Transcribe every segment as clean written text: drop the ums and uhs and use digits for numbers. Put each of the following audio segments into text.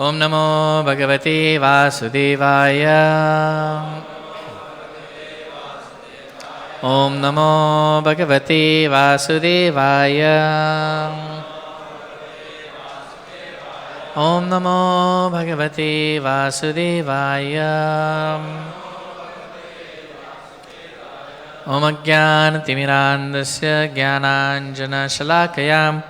Om Namo Bhagavate Vasudevaya. Om Namo Bhagavate Vasudevaya. Om Namo Bhagavate Vasudevaya. Om Ajnana-timirandasya Jnananjana-shalakaya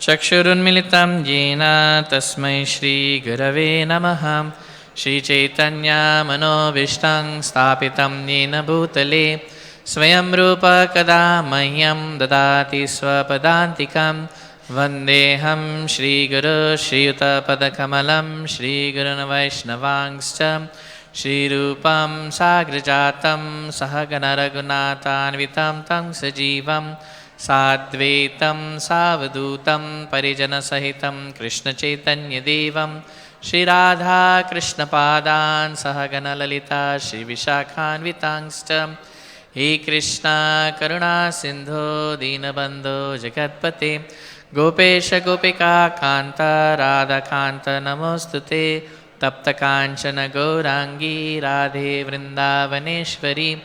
Chakshurunmilitam Jena Tasmai Shri Gurave Namaha. Shri Chaitanya Manobishtam Stapitam Yena Bhutale Swayam Rupa Kada Mahyam Dadati Swapadantikam Vandeham Shri Guru Shri Yuta Padakamalam Shri Guruna Vaishnavangscha Shri Rupam Sagrajatam Sahagana Raghunatanvitam Tam Sajivam Sadvaitam Savadutam Parijana Sahitam Krishna Chaitanya Devam Shri Radha Krishna Padan Sahagana Lalita Shri Vishakhanvitangstam He Krishna Karuna Sindho Dinabandho Jagatpate Gopesha Gopika Kanta Radha Kanta Namostute Tapta Kanchana Gaurangi Radhe Vrindavaneshwari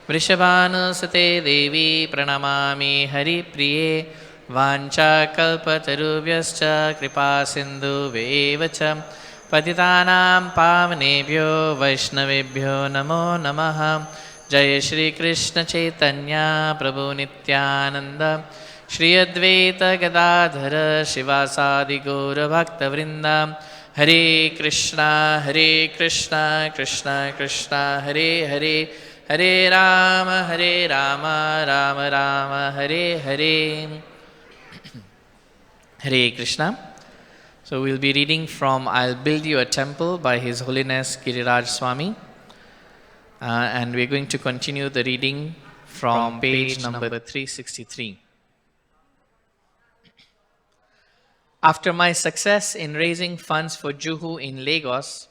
Vrishabhanusate Devi Pranamami Hari Priye Vancha Kalpatarubhyascha Kripa Sindhu Vevacha Patitanam Pavanebhyo Vaishnavebhyo Namo Namaha Jai Shri Krishna Chaitanya Prabhu Nityananda Shri Advaita Gadadhara Shivasadi Gaura Bhakta Vrinda Hare Krishna Krishna Krishna Hare Hare Hare Rama Rama Rama Hare Hare. Hare Krishna. So we'll be reading from I'll Build You a Temple by His Holiness Giriraj Swami. And we're going to continue the reading from page number 363. After my success in raising funds for Juhu in Lagos,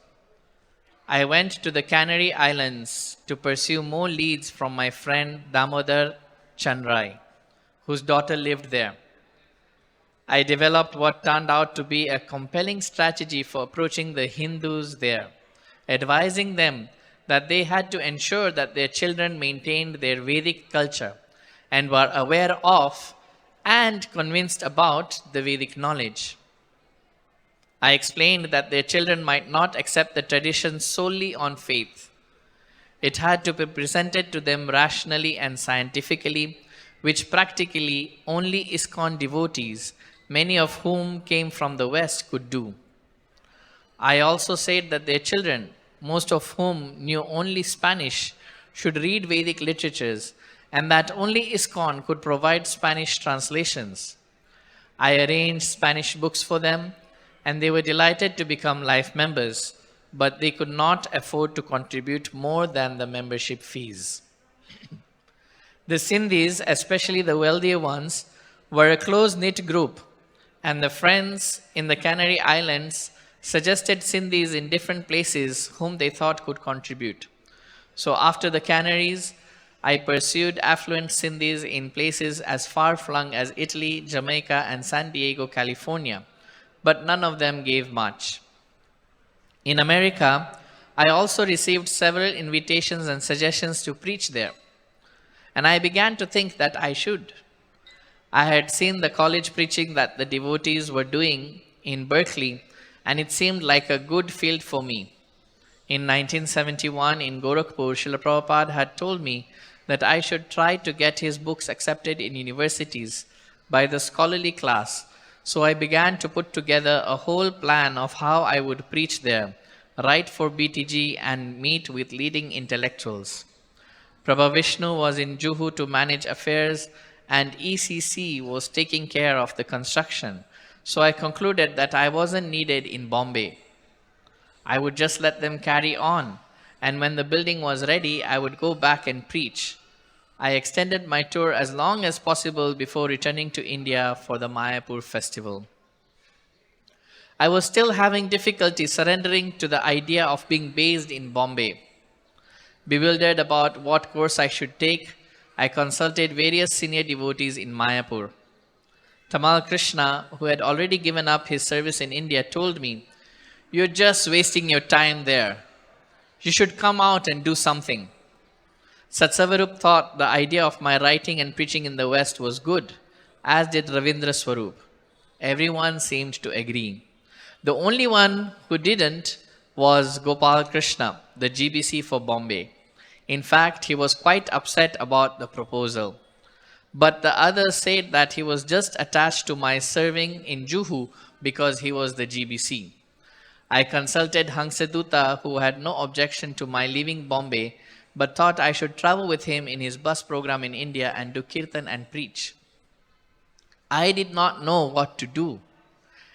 I went to the Canary Islands to pursue more leads from my friend Damodar Chandrai, whose daughter lived there. I developed what turned out to be a compelling strategy for approaching the Hindus there, advising them that they had to ensure that their children maintained their Vedic culture and were aware of and convinced about the Vedic knowledge. I explained that their children might not accept the tradition solely on faith. It had to be presented to them rationally and scientifically, which practically only ISKCON devotees, many of whom came from the West, could do. I also said that their children, most of whom knew only Spanish, should read Vedic literatures, and that only ISKCON could provide Spanish translations. I arranged Spanish books for them, and they were delighted to become life members, but they could not afford to contribute more than the membership fees. The Sindhis, especially the wealthier ones, were a close-knit group, and the friends in the Canary Islands suggested Sindhis in different places whom they thought could contribute. So after the Canaries, I pursued affluent Sindhis in places as far-flung as Italy, Jamaica, and San Diego, California, but none of them gave much. In America, I also received several invitations and suggestions to preach there, and I began to think that I should. I had seen the college preaching that the devotees were doing in Berkeley, and it seemed like a good field for me. In 1971, in Gorakhpur, Srila Prabhupada had told me that I should try to get his books accepted in universities by the scholarly class, so I began to put together a whole plan of how I would preach there, write for BTG, and meet with leading intellectuals. Prabhu Vishnu was in Juhu to manage affairs, and ECC was taking care of the construction, so I concluded that I wasn't needed in Bombay. I would just let them carry on, and when the building was ready, I would go back and preach. I extended my tour as long as possible before returning to India for the Mayapur festival. I was still having difficulty surrendering to the idea of being based in Bombay. Bewildered about what course I should take, I consulted various senior devotees in Mayapur. Tamal Krishna, who had already given up his service in India, told me, You're just wasting your time there. You should come out and do something. Satsavarup thought the idea of my writing and preaching in the West was good, as did Ravindra Swarup. Everyone seemed to agree. The only one who didn't was Gopal Krishna, the GBC for Bombay. In fact, he was quite upset about the proposal. But the others said that he was just attached to my serving in Juhu because he was the GBC. I consulted Hangsaduta, who had no objection to my leaving Bombay, but thought I should travel with him in his bus program in India and do kirtan and preach. I did not know what to do,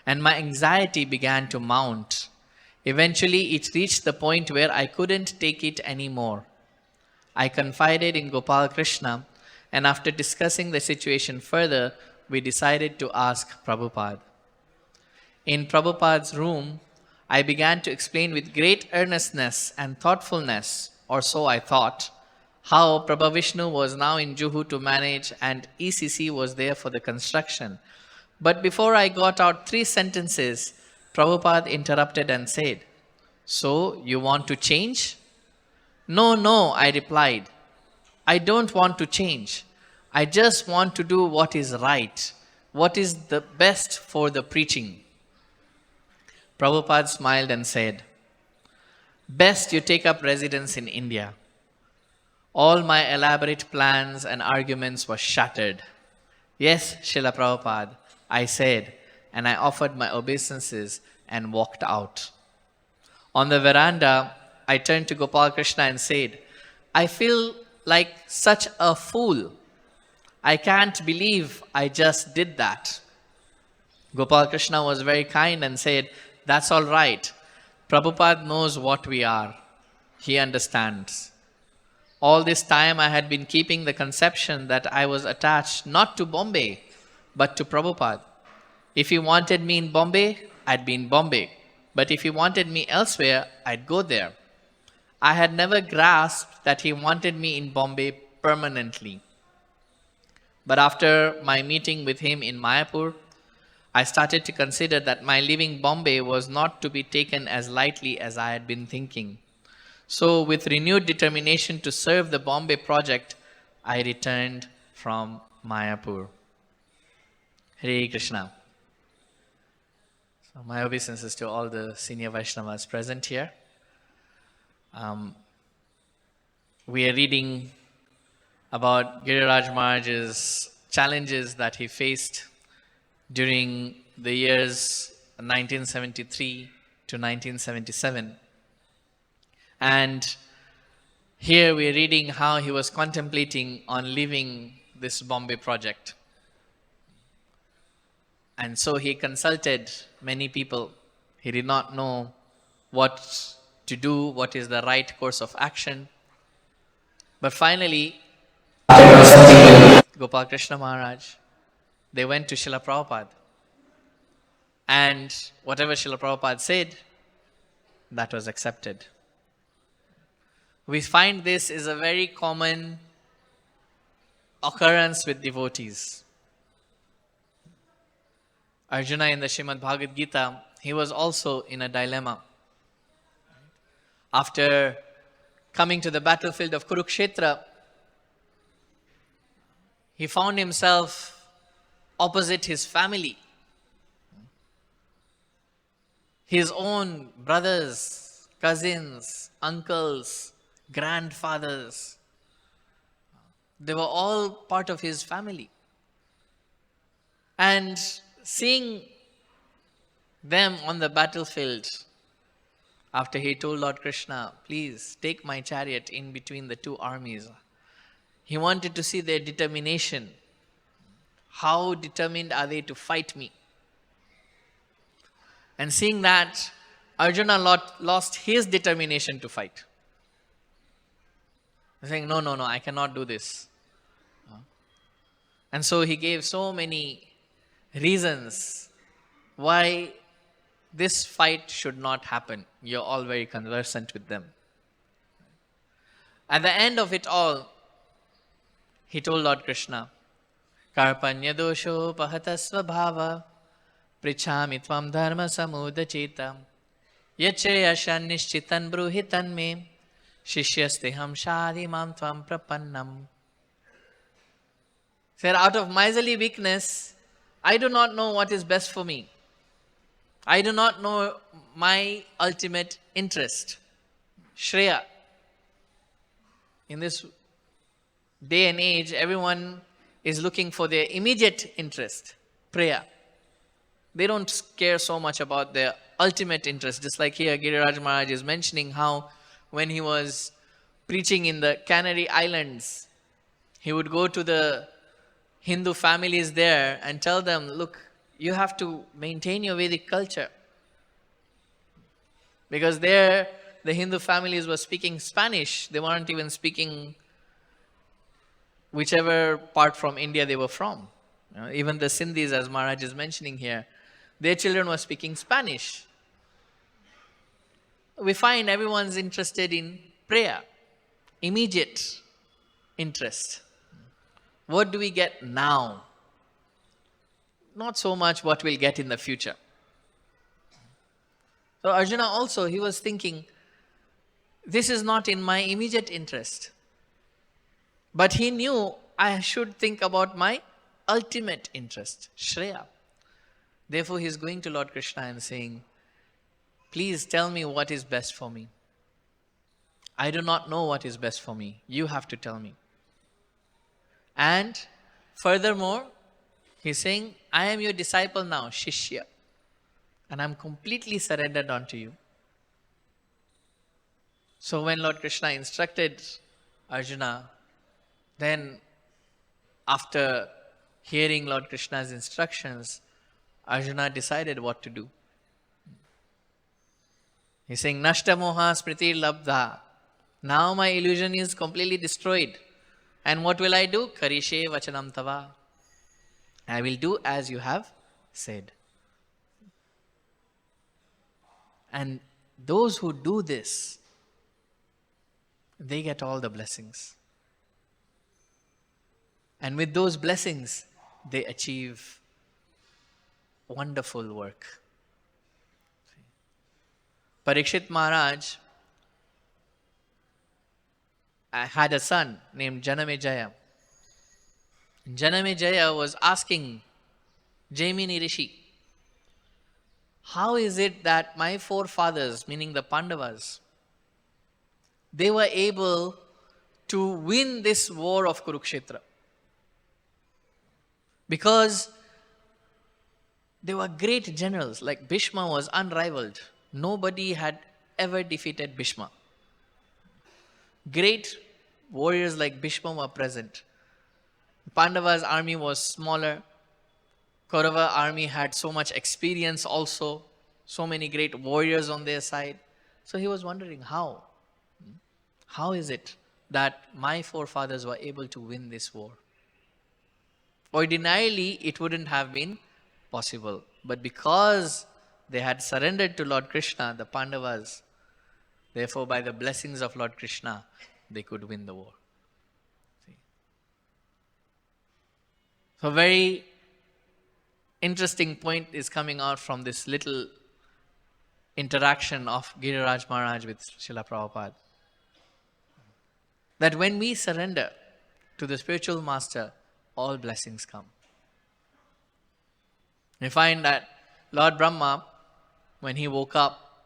and my anxiety began to mount. Eventually, it reached the point where I couldn't take it anymore. I confided in Gopal Krishna, and after discussing the situation further, we decided to ask Prabhupada. In Prabhupada's room, I began to explain with great earnestness and thoughtfulness, or so I thought, how Prabhu Vishnu was now in Juhu to manage and ECC was there for the construction. But before I got out 3 sentences, Prabhupada interrupted and said, "So, you want to change?" No, I replied. I don't want to change. I just want to do what is right, what is the best for the preaching. Prabhupada smiled and said, "Best you take up residence in India." All my elaborate plans and arguments were shattered. "Yes, Srila Prabhupada," I said, and I offered my obeisances and walked out. On the veranda, I turned to Gopal Krishna and said, "I feel like such a fool. I can't believe I just did that." Gopal Krishna was very kind and said, "That's all right. Prabhupada knows what we are. He understands." All this time I had been keeping the conception that I was attached not to Bombay, but to Prabhupada. If he wanted me in Bombay, I'd be in Bombay. But if he wanted me elsewhere, I'd go there. I had never grasped that he wanted me in Bombay permanently. But after my meeting with him in Mayapur, I started to consider that my leaving Bombay was not to be taken as lightly as I had been thinking. So, with renewed determination to serve the Bombay project, I returned from Mayapur. Hare Krishna. So my obeisances to all the senior Vaishnavas present here. We are reading about Giriraj Maharaj's challenges that he faced during the years 1973 to 1977. And here we are reading how he was contemplating on leaving this Bombay project. And so he consulted many people. He did not know what to do, what is the right course of action. But finally, Gopal Krishna Maharaj, they went to Srila Prabhupada. And whatever Srila Prabhupada said, that was accepted. We find this is a very common occurrence with devotees. Arjuna in the Srimad Bhagavad-gita, he was also in a dilemma. After coming to the battlefield of Kurukshetra, he found himself opposite his family. His own brothers, cousins, uncles, grandfathers, they were all part of his family. And seeing them on the battlefield, after he told Lord Krishna, "Please take my chariot in between the 2 armies," he wanted to see their determination. How determined are they to fight me? And seeing that, Arjuna lost his determination to fight. He's saying, no, I cannot do this. And so he gave so many reasons why this fight should not happen. You're all very conversant with them. At the end of it all, he told Lord Krishna, "Karpanya dosho pahatasva bhava prichami tvam dharma samudachita Yachayashan nishchitan bruhitan me shishyasteham shadimam tvam prapannam. Said, out of miserly weakness, I do not know what is best for me. I do not know my ultimate interest. Shreya. In this day and age, everyone is looking for their immediate interest, prayer. They don't care so much about their ultimate interest. Just like here, Giriraj Maharaj is mentioning how when he was preaching in the Canary Islands, he would go to the Hindu families there and tell them, look, you have to maintain your Vedic culture. Because there, the Hindu families were speaking Spanish. They weren't even speaking whichever part from India they were from. Even the Sindhis, as Maharaj is mentioning here, their children were speaking Spanish. We find everyone's interested in prayer, immediate interest. What do we get now? Not so much what we'll get in the future. So Arjuna also, he was thinking, this is not in my immediate interest. But he knew I should think about my ultimate interest, Shreya. Therefore, he is going to Lord Krishna and saying, please tell me what is best for me. I do not know what is best for me. You have to tell me. And furthermore, he's saying, I am your disciple now, Shishya. And I'm completely surrendered unto you. So when Lord Krishna instructed Arjuna, then after hearing Lord Krishna's instructions, Arjuna decided what to do. He's saying, Nashta moha smriti labdha. Now my illusion is completely destroyed. And what will I do? Karishe vachanam tava. I will do as you have said. And those who do this, they get all the blessings. And with those blessings, they achieve wonderful work. Parikshit Maharaj had a son named Janamejaya. Janamejaya was asking Jaimini Rishi, how is it that my forefathers, meaning the Pandavas, they were able to win this war of Kurukshetra? Because they were great generals, like Bhishma was unrivaled. Nobody had ever defeated Bhishma. Great warriors like Bhishma were present. Pandava's army was smaller. Kaurava army had so much experience also. So many great warriors on their side. So he was wondering how? How is it that my forefathers were able to win this war? Ordinarily, it wouldn't have been possible. But because they had surrendered to Lord Krishna, the Pandavas, therefore by the blessings of Lord Krishna, they could win the war. See? So very interesting point is coming out from this little interaction of Giriraj Maharaj with Srila Prabhupada. That when we surrender to the spiritual master, all blessings come. We find that Lord Brahma, when he woke up,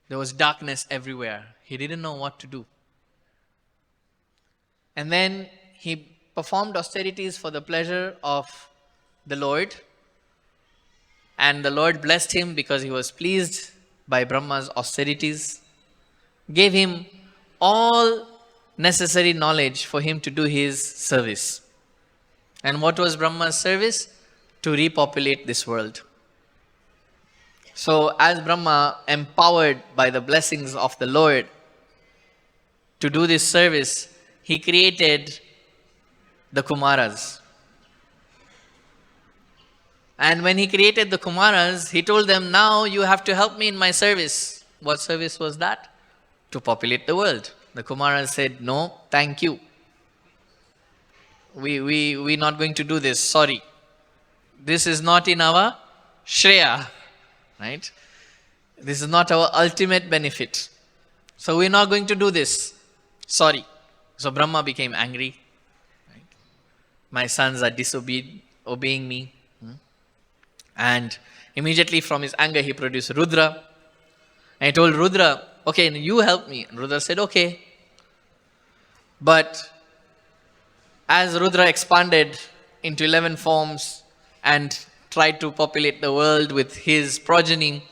there was darkness everywhere. He didn't know what to do. And then he performed austerities for the pleasure of the Lord. And the Lord blessed him because he was pleased by Brahma's austerities. Gave him all necessary knowledge for him to do his service. And what was Brahma's service? To repopulate this world. So as Brahma, empowered by the blessings of the Lord to do this service, he created the Kumaras. And when he created the Kumaras, he told them, now you have to help me in my service. What service was that? To populate the world. The Kumaras said, no, thank you. We're not going to do this, sorry. This is not in our Shreya, right? This is not our ultimate benefit. So we're not going to do this. Sorry. So Brahma became angry. Right? My sons are obeying me. And immediately from his anger, he produced Rudra. And he told Rudra, okay, you help me. And Rudra said, okay. But as Rudra expanded into 11 forms and tried to populate the world with his progeny,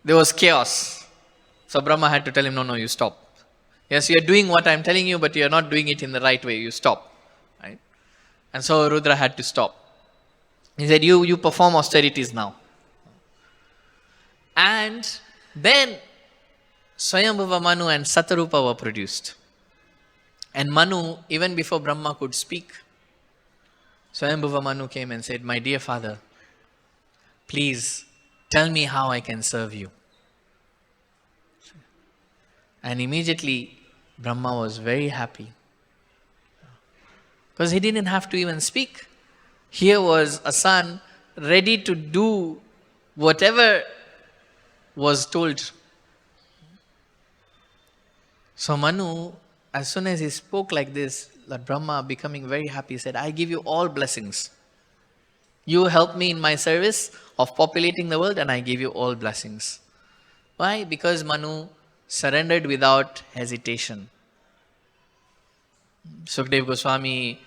there was chaos. So Brahma had to tell him, no, you stop. Yes, you are doing what I am telling you, but you are not doing it in the right way. You stop. Right? And so Rudra had to stop. He said, you perform austerities now. And then Swayambhuva Manu and Satarupa were produced. And Manu, even before Brahma could speak, Swayambhuva Manu came and said, my dear father, please tell me how I can serve you. And immediately Brahma was very happy. Because he didn't have to even speak. Here was a son ready to do whatever was told. So Manu, as soon as he spoke like this, Lord Brahma, becoming very happy, said, I give you all blessings. You help me in my service of populating the world and I give you all blessings. Why? Because Manu surrendered without hesitation. Sukdev Goswami,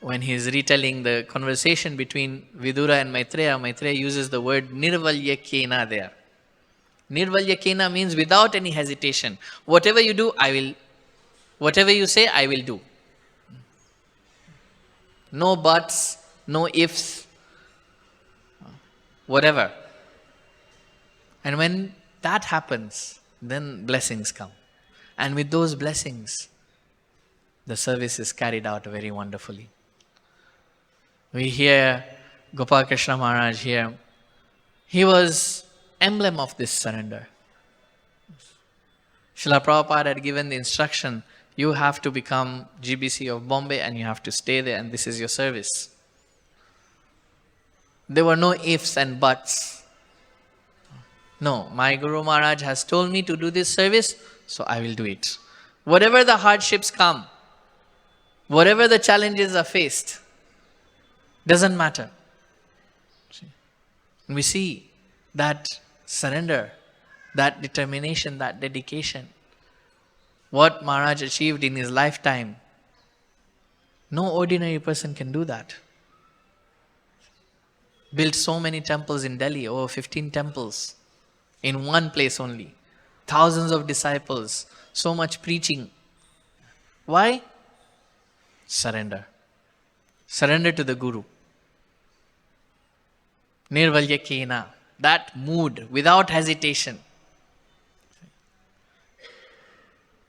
when he is retelling the conversation between Vidura and Maitreya uses the word Nirvalyakena there. Nirvalyakena means without any hesitation. Whatever you do, I will. Whatever you say, I will do. No buts, no ifs, whatever. And when that happens, then blessings come. And with those blessings, the service is carried out very wonderfully. We hear Gopal Krishna Maharaj here. He was emblem of this surrender. Srila Prabhupada had given the instruction, you have to become GBC of Bombay and you have to stay there and this is your service. There were no ifs and buts. No, my Guru Maharaj has told me to do this service, so I will do it. Whatever the hardships come, whatever the challenges are faced, doesn't matter. We see that surrender, that determination, that dedication. What Maharaj achieved in his lifetime, no ordinary person can do that. Built so many temples in Delhi, over 15 temples in one place only. Thousands of disciples, so much preaching. Why? Surrender. Surrender to the Guru. Nirvalyakena. That mood, without hesitation.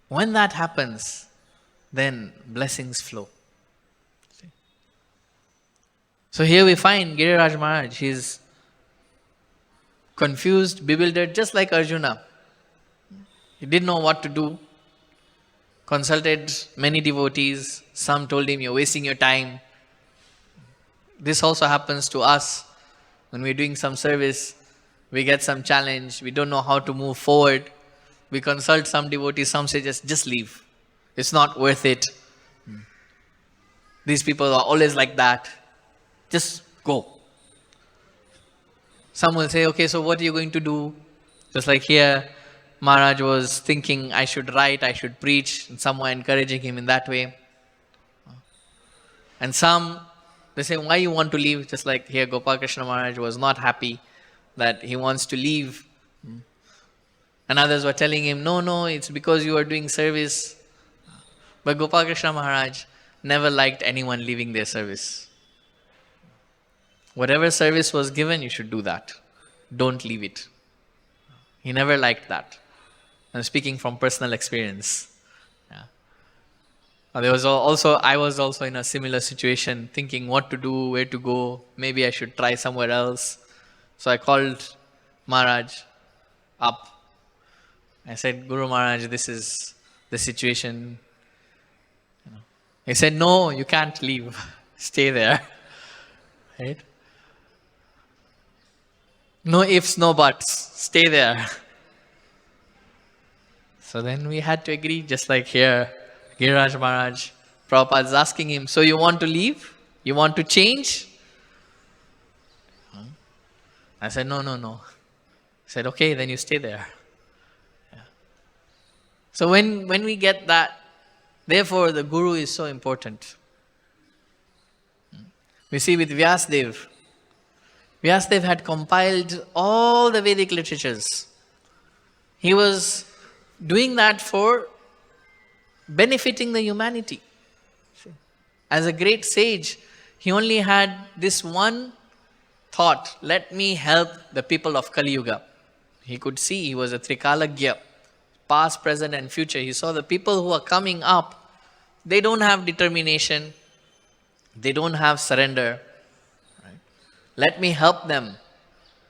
When that happens, then blessings flow. So here we find Giriraj Maharaj. He is confused, bewildered, just like Arjuna. He didn't know what to do. Consulted many devotees. Some told him, you're wasting your time. This also happens to us. When we're doing some service, we get some challenge. We don't know how to move forward. We consult some devotees. Some say, just leave. It's not worth it. These people are always like that. Just go. Some will say, okay, so what are you going to do? Just like here, Maharaj was thinking, I should write, I should preach, and some were encouraging him in that way. And some, they say, why you want to leave? Just like here, Gopal Krishna Maharaj was not happy that he wants to leave. And others were telling him, no, it's because you are doing service. But Gopal Krishna Maharaj never liked anyone leaving their service. Whatever service was given, you should do that. Don't leave it. He never liked that. I'm speaking from personal experience. Yeah. I was also in a similar situation, thinking what to do, where to go. Maybe I should try somewhere else. So I called Maharaj up. I said, Guru Maharaj, this is the situation. He said, no, you can't leave. Stay there. Right? No ifs, no buts. Stay there. So then we had to agree, just like here, Giriraj Maharaj, Prabhupada is asking him, so you want to leave? You want to change? I said, no, no, no. He said, okay, then you stay there. Yeah. So when we get that, therefore the Guru is so important. We see with Vyasadeva, Vyasadeva had compiled all the Vedic literatures. He was doing that for benefiting the humanity. As a great sage, he only had this one thought, let me help the people of Kali Yuga. He could see, he was a Trikalagya, past, present and future. He saw the people who are coming up, they don't have determination, they don't have surrender. Right? Let me help them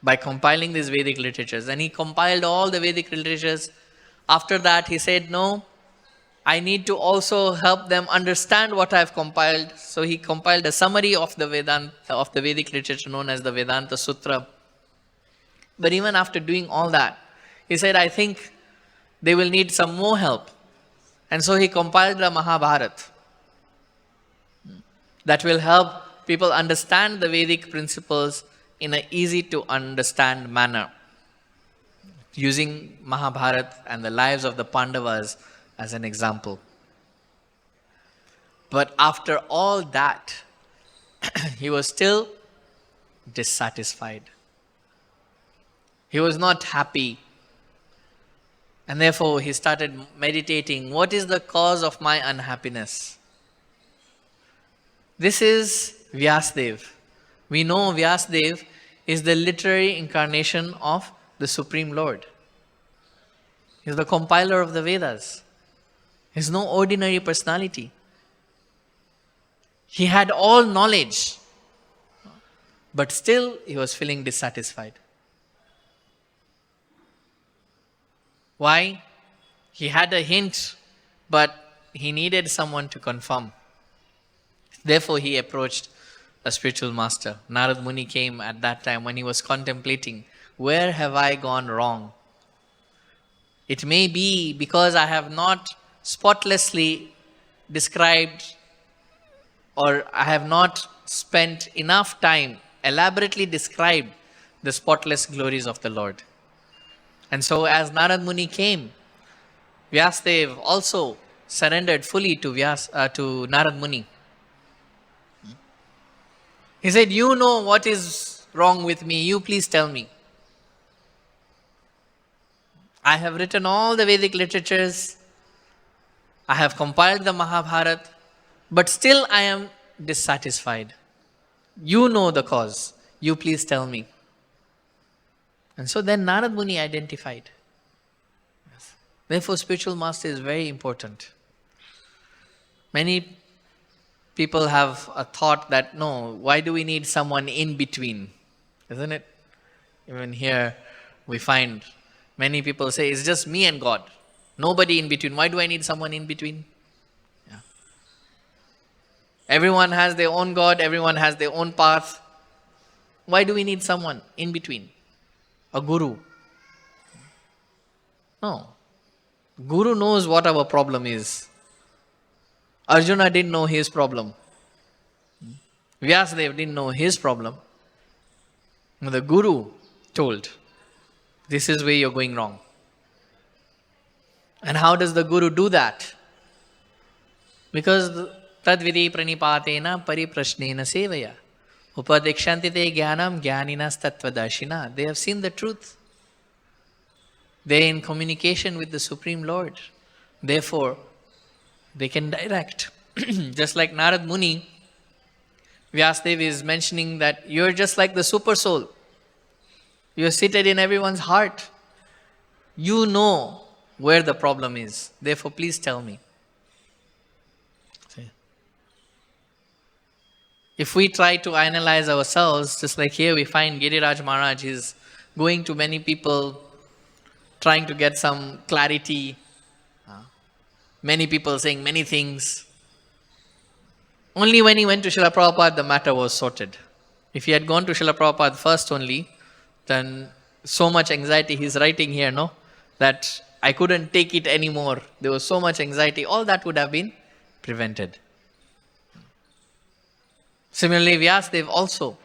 by compiling these Vedic literatures. And he compiled all the Vedic literatures. After that, he said, no, I need to also help them understand what I have compiled. So he compiled a summary of the Vedanta, of the Vedic literature known as the Vedanta Sutra. But even after doing all that, he said, I think they will need some more help. And so he compiled the Mahabharata that will help people understand the Vedic principles in an easy to understand manner, using Mahabharata and the lives of the Pandavas as an example. But after all that, he was still dissatisfied. He was not happy. And therefore he started meditating, what is the cause of my unhappiness? This is Vyasadeva. We know Vyasadeva is the literary incarnation of the Supreme Lord. He is the compiler of the Vedas. He is no ordinary personality. He had all knowledge, but still he was feeling dissatisfied. Why? He had a hint, but he needed someone to confirm. Therefore he approached a spiritual master. Narad Muni came at that time when he was contemplating, where have I gone wrong? It may be because I have not spotlessly described, or I have not spent enough time elaborately described the spotless glories of the Lord. And so as Narad Muni came, Vyasadeva also surrendered fully to Narad Muni. He said, you know what is wrong with me, you please tell me. I have written all the Vedic literatures, I have compiled the Mahabharata, but still I am dissatisfied. You know the cause, you please tell me. And so then Narad Muni identified. Yes. Therefore spiritual master is very important. Many people have a thought that, no, why do we need someone in between? Isn't it? Even here we find many people say, it's just me and God. Nobody in between. Why do I need someone in between? Yeah. Everyone has their own God. Everyone has their own path. Why do we need someone in between? A guru. No. Guru knows what our problem is. Arjuna didn't know his problem. Vyasadeva didn't know his problem. The Guru told, this is where you're going wrong. And how does the Guru do that? Because tadvidi pranipatena pariprashnena sevaya upadikshantite jnanam jnaninas tattvadarshina. They have seen the truth. They are in communication with the Supreme Lord. Therefore, they can direct. Just like Narad Muni, Vyasadeva is mentioning that you're just like the super soul. You're seated in everyone's heart. You know where the problem is. Therefore, please tell me. See? If we try to analyze ourselves, just like here we find Giriraj Maharaj is going to many people, trying to get some clarity. Many people saying many things. Only when he went to Srila Prabhupada, the matter was sorted. If he had gone to Srila Prabhupada first only, then so much anxiety, he's writing here, no? That I couldn't take it anymore. There was so much anxiety. All that would have been prevented. Similarly, Vyasadeva also,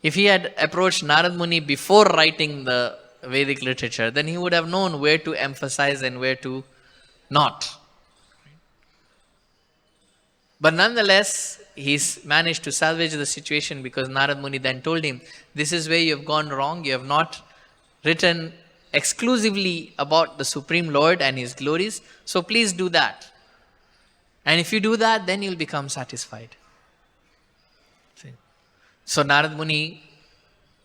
if he had approached Narad Muni before writing the Vedic literature, then he would have known where to emphasize and where to not. But nonetheless, he's managed to salvage the situation because Narad Muni then told him, this is where you have gone wrong. You have not written exclusively about the Supreme Lord and His glories. So please do that. And if you do that, then you'll become satisfied. See? So Narad Muni,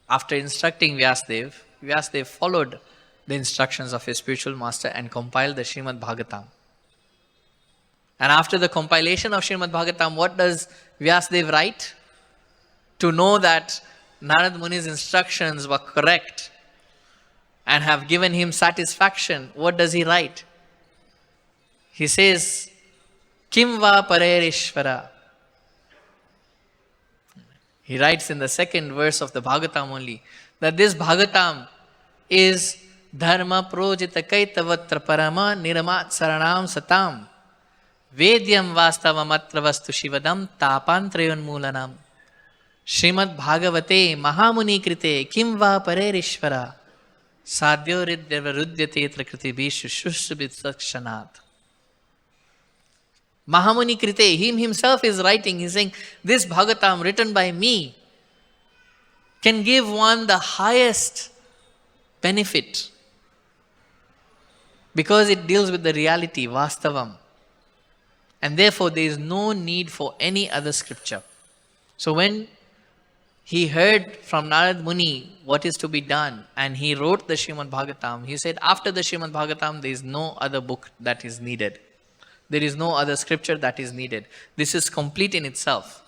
after instructing Vyasadeva followed the instructions of his spiritual master and compiled the Srimad Bhagavatam. And after the compilation of Srimad Bhagavatam, what does Vyasadeva write? To know that Narad Muni's instructions were correct and have given him satisfaction, what does he write? He says, Kim va parerishvara. He writes in the second verse of the Bhagavatam only, that this Bhagavatam is dharma projita kaitavatra parama niramat saranam satam. Vedyam vastavamatra vastu shivadam tapantrayon mulanam. Srimad Bhagavate Mahamuni krite kim va parerishvara sadhyo ridyava rudyate trakriti bishu shushubit sakshanat. Mahamuni krite, him himself is writing, he's saying, this Bhagavatam written by me can give one the highest benefit because it deals with the reality, vastavam. And therefore, there is no need for any other scripture. So when he heard from Narad Muni what is to be done, and he wrote the Srimad Bhagavatam, he said, after the Srimad Bhagavatam, there is no other book that is needed. There is no other scripture that is needed. This is complete in itself.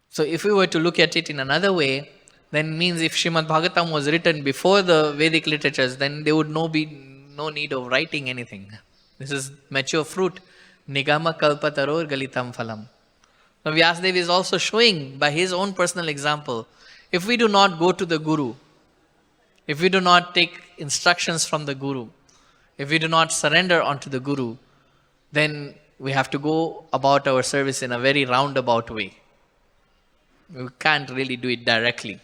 So if we were to look at it in another way, then it means if Srimad Bhagavatam was written before the Vedic literatures, then there would be no need of writing anything. This is mature fruit. Nigama kalpataror galitam phalam. Now Vyasadeva is also showing by his own personal example, if we do not go to the Guru, if we do not take instructions from the Guru, if we do not surrender unto the Guru, then we have to go about our service in a very roundabout way. We can't really do it directly.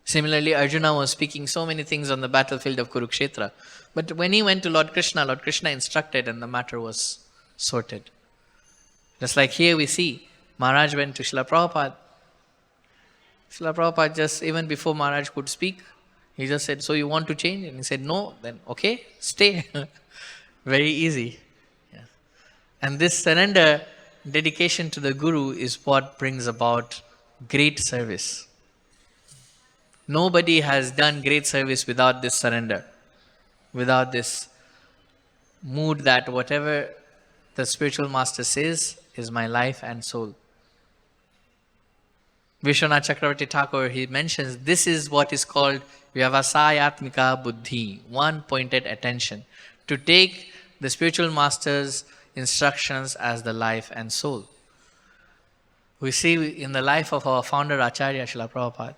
Similarly, Arjuna was speaking so many things on the battlefield of Kurukshetra. But when he went to Lord Krishna instructed and the matter was sorted. Just like here we see, Maharaj went to Srila Prabhupada. Srila Prabhupada just, even before Maharaj could speak, he just said, so you want to change? And he said, no, then okay, stay. Very easy. Yeah. And this surrender, dedication to the Guru is what brings about great service. Nobody has done great service without this surrender, without this mood that whatever the spiritual master says is my life and soul. Vishwanath Chakravarti Thakur, he mentions this is what is called Vyavasayatmika Buddhi, one-pointed attention, to take the spiritual master's instructions as the life and soul. We see in the life of our founder Acharya Srila Prabhupada,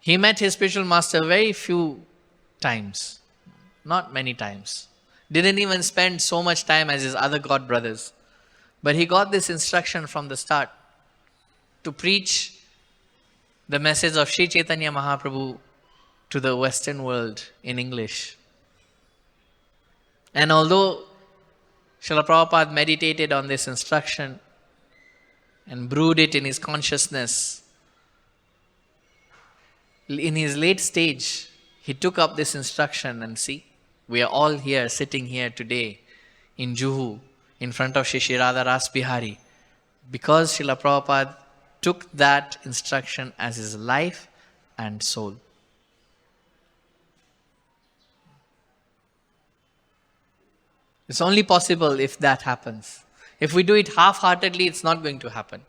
he met his spiritual master very few times, not many times. Didn't even spend so much time as his other god brothers. But he got this instruction from the start to preach the message of Sri Chaitanya Mahaprabhu to the Western world in English. And although Srila Prabhupada meditated on this instruction and brewed it in his consciousness, in his late stage, he took up this instruction and see, we are all here, sitting here today in Juhu, in front of SriSriRadhaRasbihari, because Srila Prabhupada took that instruction as his life and soul. It's only possible if that happens. If we do it half-heartedly, it's not going to happen.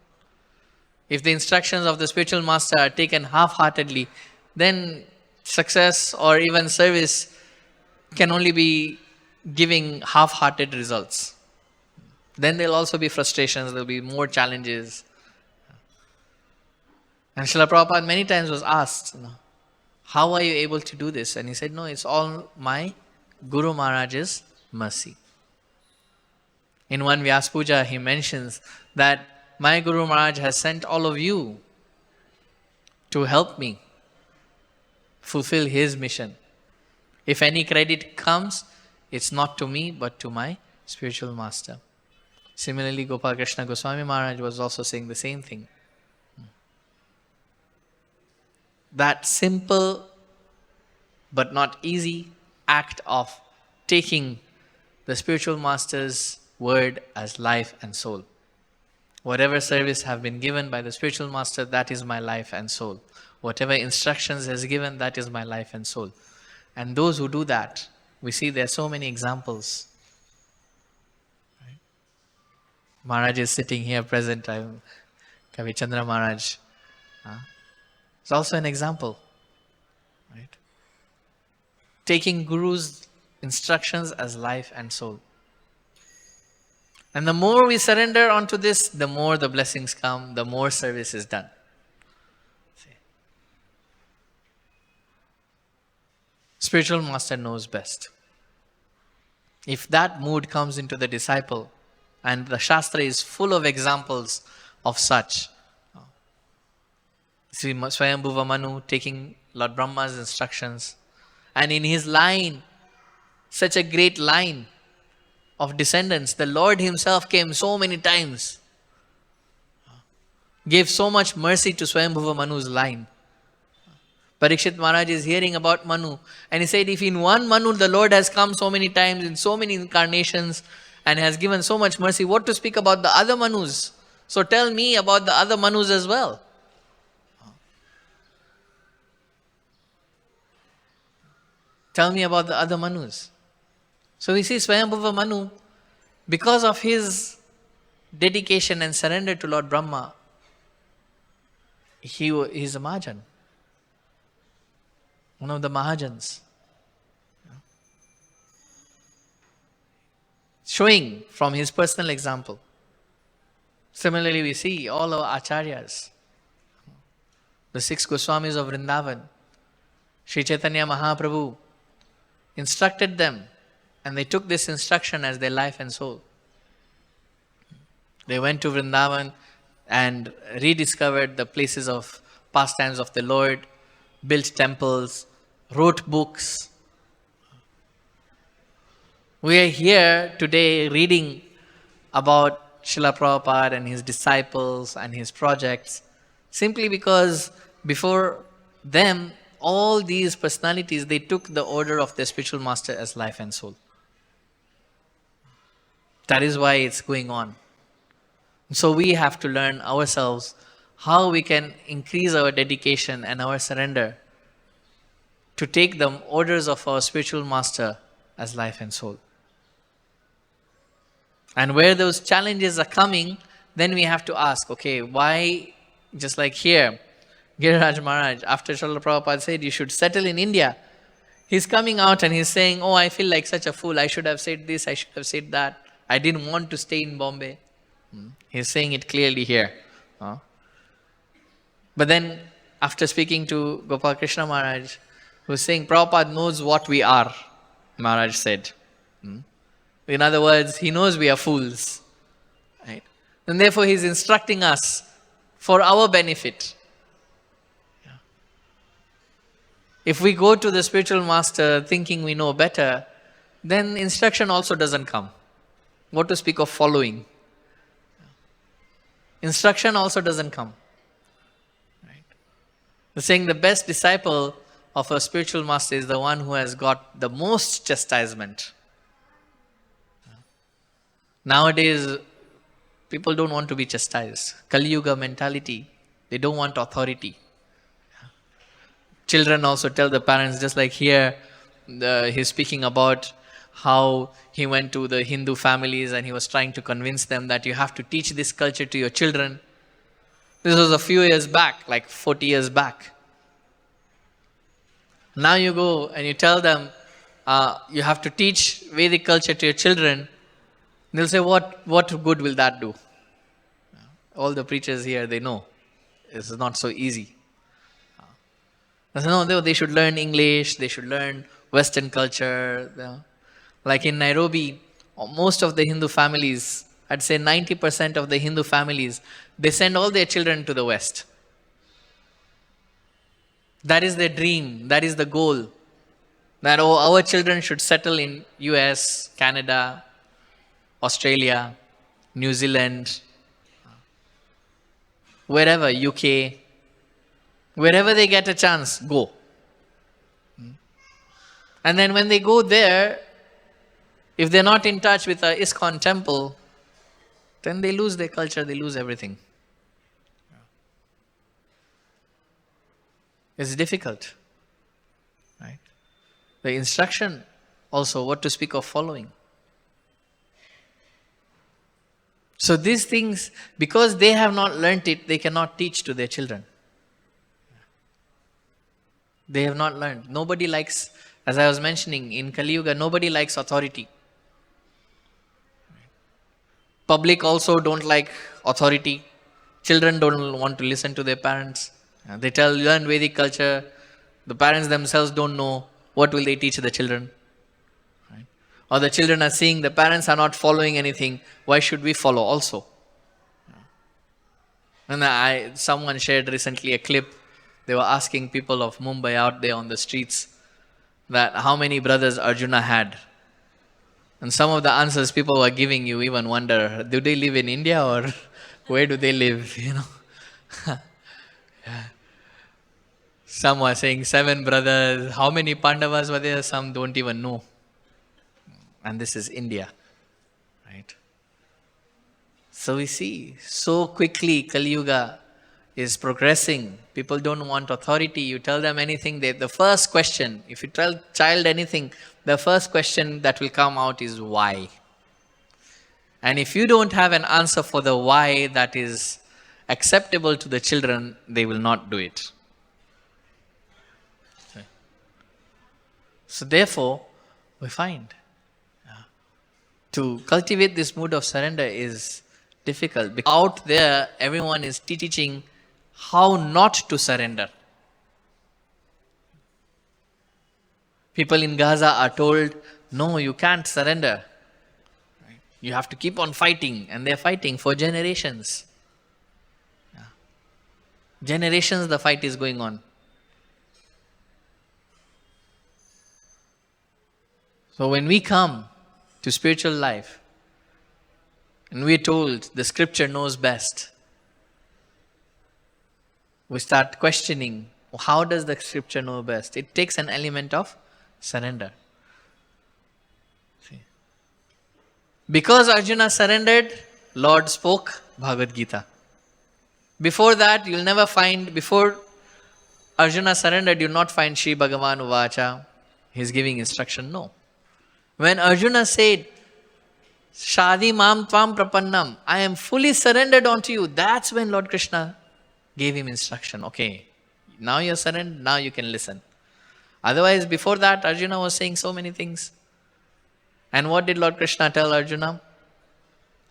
If the instructions of the spiritual master are taken half-heartedly, then success or even service can only be giving half-hearted results. Then there'll also be frustrations, there'll be more challenges. And Srila Prabhupada many times was asked, how are you able to do this? And he said, no, it's all my Guru Maharaj's mercy. In one Vyas Puja, he mentions that my Guru Maharaj has sent all of you to help me fulfill his mission. If any credit comes, it's not to me, but to my spiritual master. Similarly, Gopal Krishna Goswami Maharaj was also saying the same thing. That simple but not easy act of taking the spiritual master's word as life and soul. Whatever service have been given by the spiritual master, that is my life and soul. Whatever instructions he has given, that is my life and soul. And those who do that, we see there are so many examples. Right? Maharaj is sitting here present. Kavi Chandra Maharaj. It's also an example. Right? Taking Guru's instructions as life and soul. And the more we surrender onto this, the more the blessings come, the more service is done. See? Spiritual master knows best. If that mood comes into the disciple, and the Shastra is full of examples of such. See Swayambhuva Manu taking Lord Brahma's instructions. And in his line, such a great line of descendants, the Lord himself came so many times. Gave so much mercy to Swayambhuva Manu's line. Parikshit Maharaj is hearing about Manu. And he said, if in one Manu the Lord has come so many times, in so many incarnations, and has given so much mercy, what to speak about the other Manus? So tell me about the other Manus as well. Tell me about the other Manus. So we see Swayambhuva Manu, because of his dedication and surrender to Lord Brahma, he is a Mahajan. One of the Mahajans. Showing from his personal example. Similarly, we see all our Acharyas. The 6 Goswamis of Vrindavan. Sri Chaitanya Mahaprabhu instructed them, and they took this instruction as their life and soul. They went to Vrindavan and rediscovered the places of pastimes of the Lord, built temples, wrote books. We are here today reading about Srila Prabhupada and his disciples and his projects simply because before them, all these personalities, they took the order of their spiritual master as life and soul. That is why it's going on. So we have to learn ourselves how we can increase our dedication and our surrender to take the orders of our spiritual master as life and soul. And where those challenges are coming, then we have to ask, okay, why, just like here, Giriraj Maharaj, after Srila Prabhupada said you should settle in India, he's coming out and he's saying, oh, I feel like such a fool, I should have said this, I should have said that, I didn't want to stay in Bombay. He's saying it clearly here. But then, after speaking to Gopal Krishna Maharaj, who's saying, Prabhupada knows what we are, Maharaj said. In other words, he knows we are fools. Right? And therefore, he's instructing us for our benefit. If we go to the spiritual master thinking we know better, then instruction also doesn't come. What to speak of following? Instruction also doesn't come. Right? They're saying the best disciple of a spiritual master is the one who has got the most chastisement. Nowadays, people don't want to be chastised. Kali Yuga mentality. They don't want authority. Children also tell the parents, just like here, he's speaking about how he went to the Hindu families and he was trying to convince them that you have to teach this culture to your children. This was a few years back, like 40 years back. Now you go and you tell them you have to teach Vedic culture to your children. They'll say, what good will that do? All the preachers here, they know it's not so easy. They say, no, they should learn English, they should learn Western culture. Like in Nairobi, most of the Hindu families, I'd say 90% of the Hindu families, they send all their children to the West. That is their dream, that is the goal. That our children should settle in US, Canada, Australia, New Zealand, wherever, UK, wherever they get a chance, go. And then when they go there, if they're not in touch with a ISKCON temple, then they lose their culture, they lose everything. It's difficult, right? The instruction also, what to speak of following. So these things, because they have not learnt it, they cannot teach to their children. They have not learned. Nobody likes, as I was mentioning, in Kali Yuga, nobody likes authority. Public also don't like authority. Children don't want to listen to their parents. They learn Vedic culture. The parents themselves don't know what will they teach the children. Right? Or the children are seeing the parents are not following anything. Why should we follow also? And someone shared recently a clip. They were asking people of Mumbai out there on the streets that how many brothers Arjuna had. And some of the answers people were giving, you even wonder, do they live in India or where do they live? Yeah. Some were saying 7 brothers. How many Pandavas were there? Some don't even know. And this is India. Right? So we see, so quickly Kali Yuga is progressing. People don't want authority. You tell them anything, the first question, if you tell child anything, the first question that will come out is why. And if you don't have an answer for the why that is acceptable to the children, they will not do it. So therefore, we find to cultivate this mood of surrender is difficult. Because out there, everyone is teaching how not to surrender. People in Gaza are told, no, you can't surrender. You have to keep on fighting. And they're fighting for generations. Generations the fight is going on. So when we come to spiritual life, and we're told the scripture knows best, we start questioning, how does the scripture know best? It takes an element of surrender. See? Because Arjuna surrendered, Lord spoke Bhagavad-gita. Before that, you'll never find, before Arjuna surrendered, you'll not find Shri Bhagavan Uvacha. He's giving instruction, no. When Arjuna said, Shadi mam tvam prapannam, I am fully surrendered unto you, that's when Lord Krishna gave him instruction. Okay, now you're surrendered, now you can listen. Otherwise, before that, Arjuna was saying so many things. And what did Lord Krishna tell Arjuna?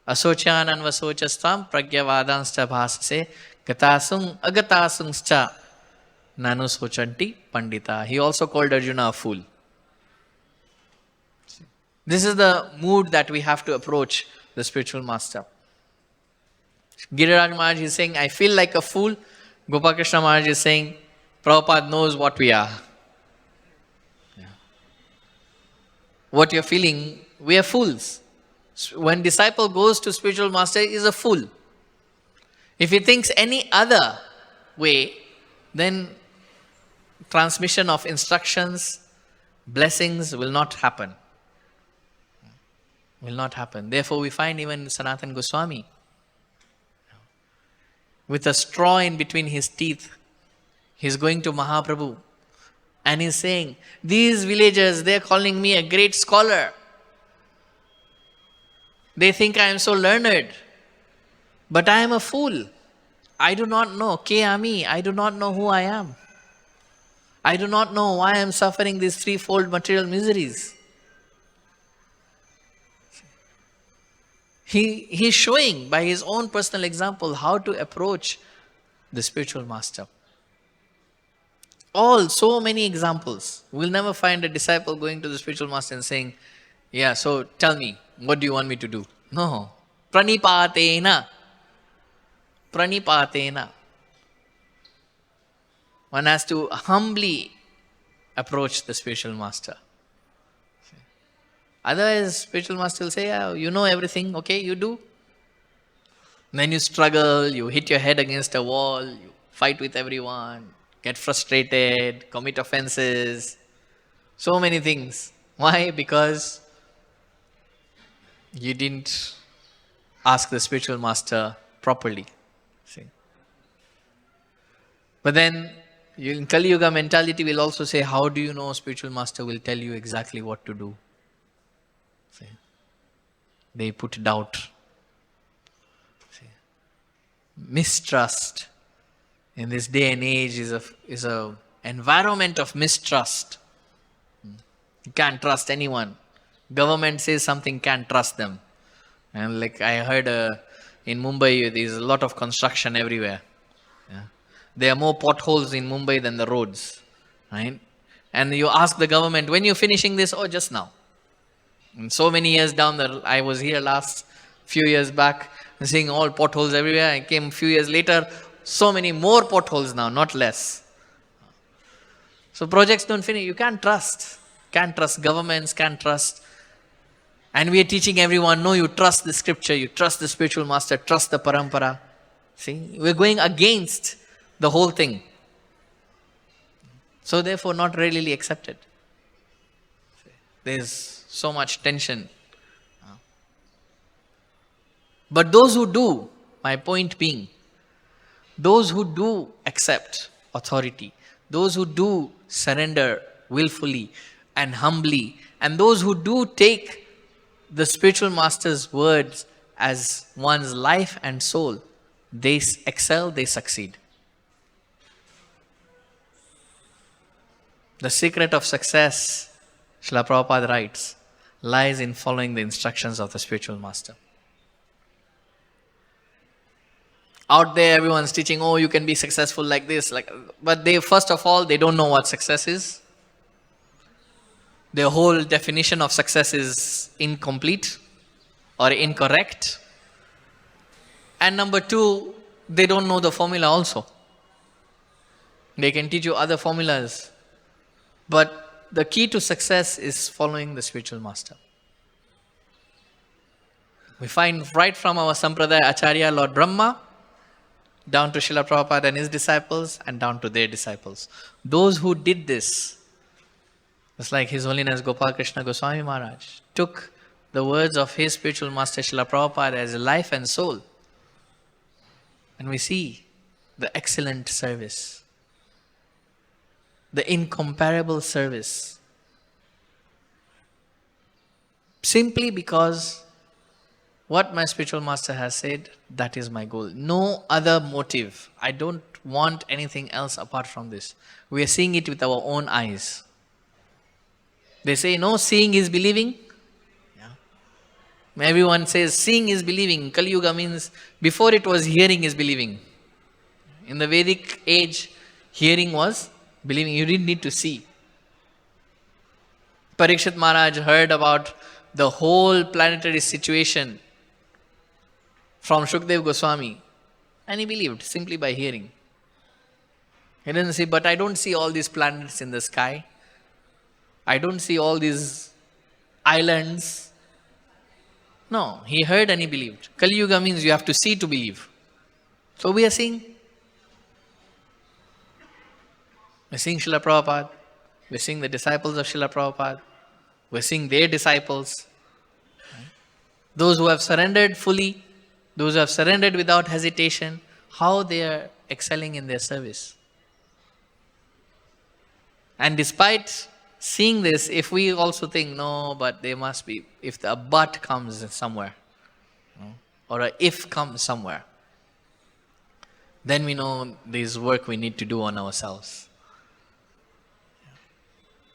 Asochan anvasochastvam pragyavadanscha bhasase gatasung agatasungscha nanu sochanti pandita. He also called Arjuna a fool. This is the mood that we have to approach the spiritual master. Giriraj Maharaj is saying, I feel like a fool. Gopakrishna Maharaj is saying, Prabhupada knows what we are. Yeah. What you're feeling, we are fools. When disciple goes to spiritual master, he is a fool. If he thinks any other way, then transmission of instructions, blessings will not happen. Will not happen. Therefore, we find even Sanatana Goswami with a straw in between his teeth. He's going to Mahaprabhu and he's saying, these villagers, they're calling me a great scholar. They think I am so learned. But I am a fool. I do not know. Ke ami. I do not know who I am. I do not know why I am suffering these threefold material miseries. He's showing by his own personal example how to approach the spiritual master. So many examples. We'll never find a disciple going to the spiritual master and saying, yeah, so tell me, what do you want me to do? No. Pranipatena. Pranipatena. One has to humbly approach the spiritual master. Otherwise, spiritual master will say, yeah, you know everything, okay, you do. Then you struggle, you hit your head against a wall, you fight with everyone, get frustrated, commit offenses, so many things. Why? Because you didn't ask the spiritual master properly. See? But then, in Kali Yuga mentality will also say, how do you know spiritual master will tell you exactly what to do? See? They put doubt. See? Mistrust in this day and age is a environment of mistrust. You can't trust anyone. Government says something, can't trust them. And like I heard in Mumbai, there's a lot of construction everywhere. Yeah. There are more potholes in Mumbai than the roads. Right? And you ask the government, when you're finishing this? Oh, just now. And so many years down I was here last few years back, seeing all potholes everywhere. I came a few years later, so many more potholes now, not less. So projects don't finish. You can't trust. Can't trust governments, can't trust. And we are teaching everyone, no, you trust the scripture, you trust the spiritual master, trust the parampara. See, we're going against the whole thing. So therefore not readily accepted. There's so much tension. But those who do, my point being, those who do accept authority, those who do surrender willfully and humbly, and those who do take the spiritual master's words as one's life and soul, they excel, they succeed. The secret of success, Srila Prabhupada writes, lies in following the instructions of the spiritual master. Out there, everyone's teaching, oh, you can be successful like this, but they, first of all, they don't know what success is. Their whole definition of success is incomplete or incorrect. And number two, they don't know the formula also. They can teach you other formulas. But the key to success is following the spiritual master. We find right from our Sampradaya Acharya, Lord Brahma, down to Srila Prabhupada and his disciples, and down to their disciples. Those who did this, just like His Holiness Gopal Krishna Goswami Maharaj, took the words of his spiritual master Srila Prabhupada as life and soul. And we see the excellent service, the incomparable service. Simply because what my spiritual master has said, that is my goal. No other motive. I don't want anything else apart from this. We are seeing it with our own eyes. They say, no, seeing is believing. Yeah. Everyone says, seeing is believing. Kali Yuga means, before it was hearing is believing. In the Vedic age, hearing was believing. You didn't need to see. Parikshit Maharaj heard about the whole planetary situation from Shukdev Goswami, and he believed simply by hearing. He didn't say, but I don't see all these planets in the sky. I don't see all these islands. No, he heard and he believed. Kali Yuga means you have to see to believe. So we are seeing. We're seeing Srila Prabhupada. We're seeing the disciples of Srila Prabhupada. We're seeing their disciples. Those who have surrendered fully, those who have surrendered without hesitation, how they are excelling in their service. And despite seeing this, if we also think, no, but there must be, if the but comes somewhere, or a if comes somewhere, then we know there's work we need to do on ourselves.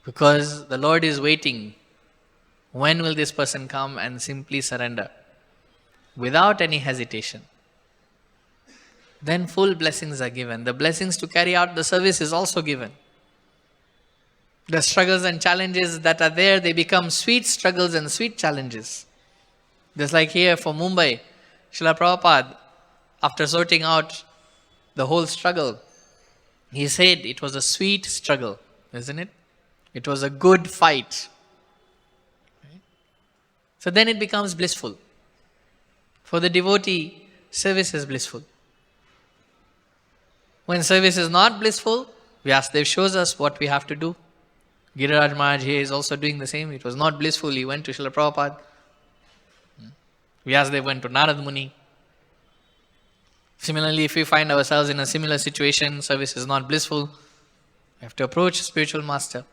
Because the Lord is waiting. When will this person come and simply surrender? without any hesitation, then full blessings are given. The blessings to carry out the service is also given. The struggles and challenges that are there, they become sweet struggles and sweet challenges. Just like here for Mumbai, Srila Prabhupada, after sorting out the whole struggle, he said it was a sweet struggle, isn't it? It was a good fight. So then it becomes blissful. For the devotee, service is blissful. When service is not blissful, Vyasadeva shows us what we have to do. Giriraj Maharaj here is also doing the same. It was not blissful. He went to Srila Prabhupada. Vyasadeva went to Narad Muni. Similarly, if we find ourselves in a similar situation, service is not blissful, we have to approach a spiritual master.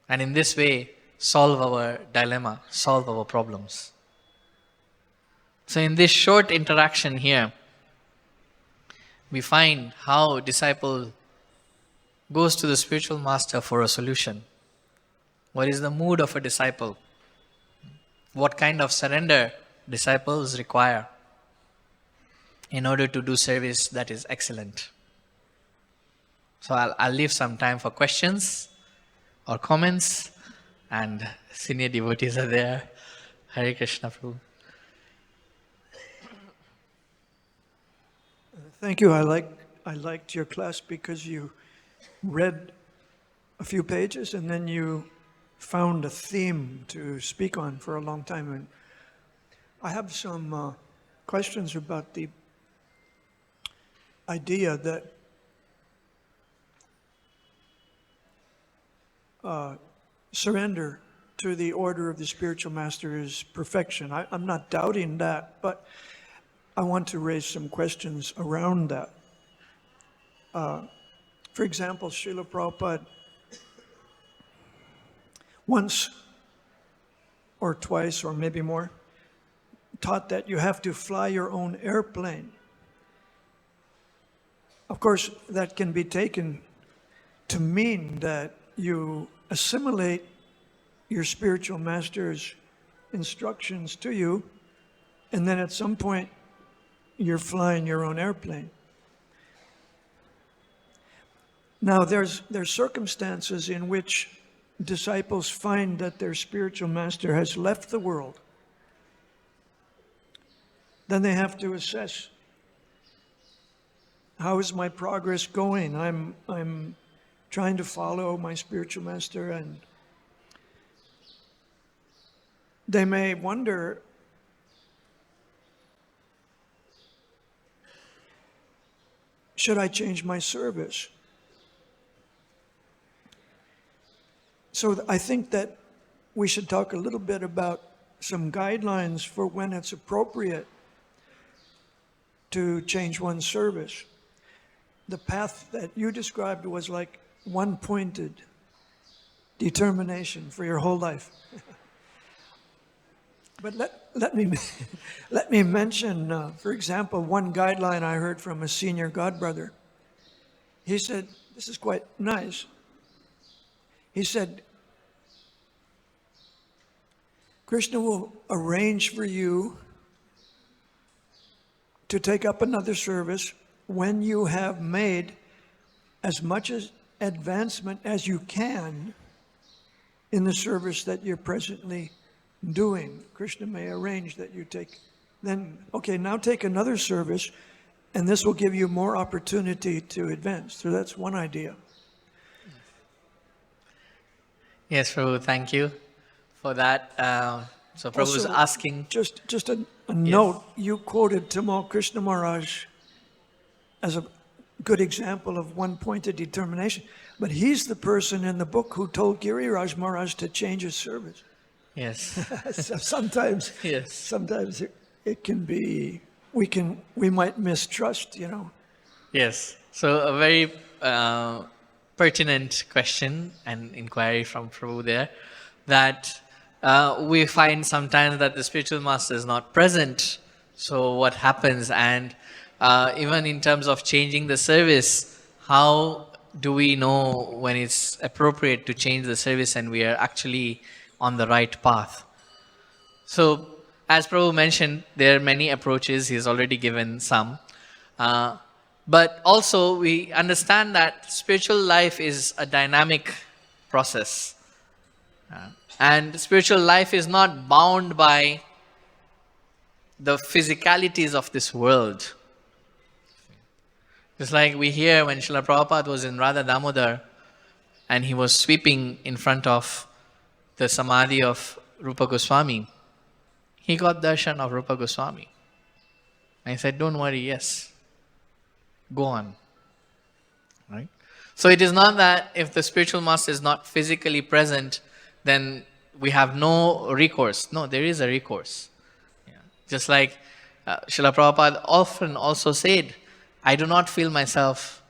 And in this way, solve our dilemma, solve our problems. So in this short interaction here, we find how disciple goes to the spiritual master for a solution. What is the mood of a disciple? What kind of surrender disciples require in order to do service that is excellent. So I'll leave some time for questions or comments, and senior devotees are there. Hare Krishna, Prabhu. Thank you. I liked your class because you read a few pages and then you found a theme to speak on for a long time. And I have some questions about the idea that surrender to the order of the spiritual master is perfection. I'm not doubting that, but I want to raise some questions around that. For example, Srila Prabhupada once or twice or maybe more taught that you have to fly your own airplane. Of course, that can be taken to mean that you assimilate your spiritual master's instructions to you, and then at some point you're flying your own airplane. Now, there's circumstances in which disciples find that their spiritual master has left the world. Then they have to assess, how is my progress going? I'm trying to follow my spiritual master, and they may wonder, should I change my service? So I think that we should talk a little bit about some guidelines for when it's appropriate to change one's service. The path that you described was like one-pointed determination for your whole life. But let me mention, for example, one guideline I heard from a senior godbrother. He said, this is quite nice. He said, Krishna will arrange for you to take up another service when you have made as much as advancement as you can in the service that you're presently doing. Krishna may arrange that you take, then, okay, now take another service, and this will give you more opportunity to advance. So that's one idea. Yes, Prabhu, thank you for that. So Prabhu is asking. Just a note, you quoted Tepmle Krishna Maharaj as a good example of one-pointed determination. But he's the person in the book who told Giriraj Maharaj to change his service. Yes. So sometimes it can be, we might mistrust, you know. Yes. So a very pertinent question and inquiry from Prabhu there, that we find sometimes that the spiritual master is not present. So what happens? And even in terms of changing the service, how do we know when it's appropriate to change the service and we are actually on the right path? So, as Prabhu mentioned, there are many approaches. He's already given some. Uh, but also, we understand that spiritual life is a dynamic process. And spiritual life is not bound by the physicalities of this world. Just like we hear when Srila Prabhupada was in Radha Damodar and he was sweeping in front of the Samadhi of Rupa Goswami, he got darshan of Rupa Goswami. And he said, don't worry, yes, go on. Right? So it is not that if the spiritual master is not physically present, then we have no recourse. No, there is a recourse. Yeah. Just like Srila Prabhupada often also said, I do not feel myself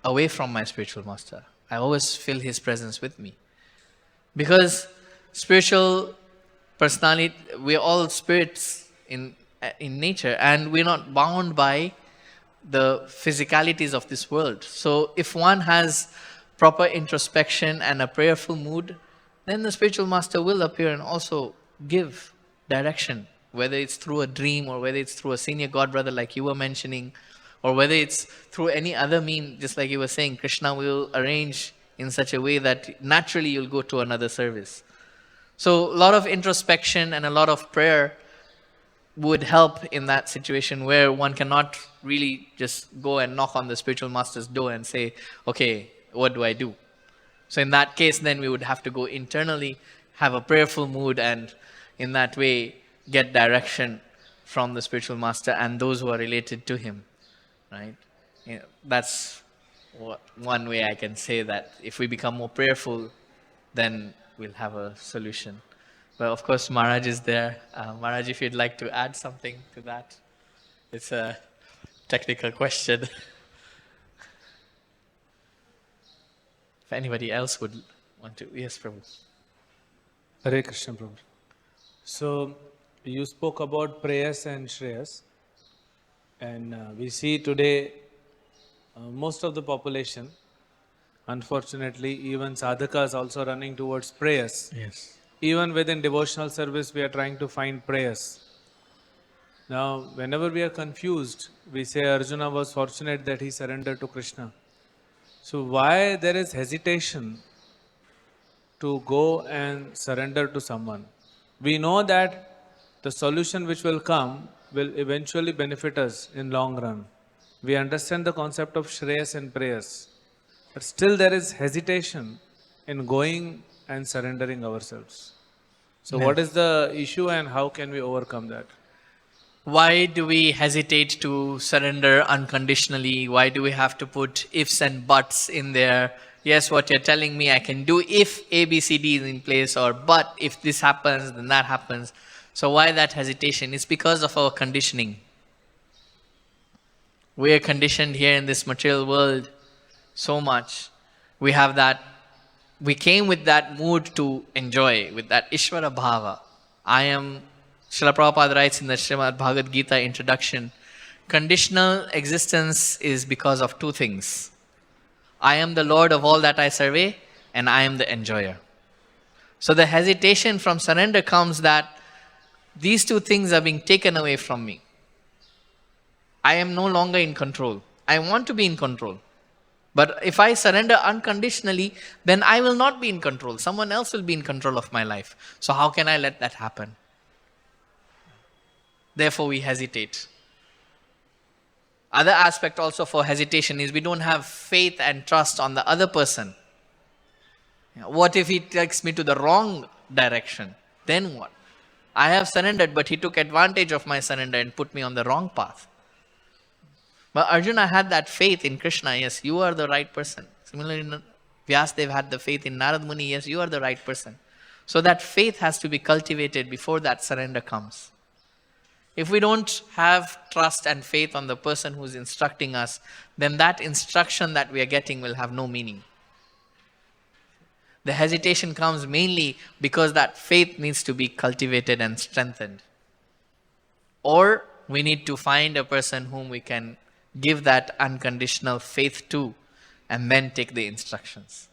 away from my spiritual master. I always feel his presence with me. Because spiritual personality, we're all spirits in nature, and we're not bound by the physicalities of this world. So if one has proper introspection and a prayerful mood, then the spiritual master will appear and also give direction, whether it's through a dream or whether it's through a senior god brother like you were mentioning, or whether it's through any other mean, just like you were saying, Krishna will arrange in such a way that naturally you'll go to another service. So a lot of introspection and a lot of prayer would help in that situation where one cannot really just go and knock on the spiritual master's door and say, okay, what do I do? So in that case, then we would have to go internally, have a prayerful mood, and in that way get direction from the spiritual master and those who are related to him. Right? That's one way I can say that if we become more prayerful, then we'll have a solution. But of course, Maharaj is there. Maharaj, if you'd like to add something to that, it's a technical question. If anybody else would want to, yes, Prabhu. Hare Krishna, Prabhu. So, you spoke about prayers and shreyas. And we see today most of the population, unfortunately, even sadhakas also running towards prayers. Yes. Even within devotional service, we are trying to find prayers. Now, whenever we are confused, we say Arjuna was fortunate that he surrendered to Krishna. So why there is hesitation to go and surrender to someone? We know that the solution which will come will eventually benefit us in long run. We understand the concept of shreyas and prayers, but still there is hesitation in going and surrendering ourselves. So what is the issue and how can we overcome that? Why do we hesitate to surrender unconditionally? Why do we have to put ifs and buts in there? Yes, what you're telling me I can do if A, B, C, D is in place, or but if this happens, then that happens. So why that hesitation? It's because of our conditioning. We are conditioned here in this material world so much. We have that, we came with that mood to enjoy, with that Ishvara Bhava. Srila Prabhupada writes in the Srimad Bhagavad-gita introduction, conditional existence is because of two things. I am the Lord of all that I survey, and I am the enjoyer. So the hesitation from surrender comes that these two things are being taken away from me. I am no longer in control. I want to be in control. But if I surrender unconditionally, then I will not be in control. Someone else will be in control of my life. So how can I let that happen? Therefore, we hesitate. Other aspect also for hesitation is we don't have faith and trust on the other person. What if he takes me to the wrong direction? Then what? I have surrendered, but he took advantage of my surrender and put me on the wrong path. But Arjuna had that faith in Krishna. Yes, you are the right person. Similarly, Vyasadeva had the faith in Narad Muni. Yes, you are the right person. So that faith has to be cultivated before that surrender comes. If we don't have trust and faith on the person who's instructing us, then that instruction that we are getting will have no meaning. The hesitation comes mainly because that faith needs to be cultivated and strengthened. Or we need to find a person whom we can give that unconditional faith to and then take the instructions.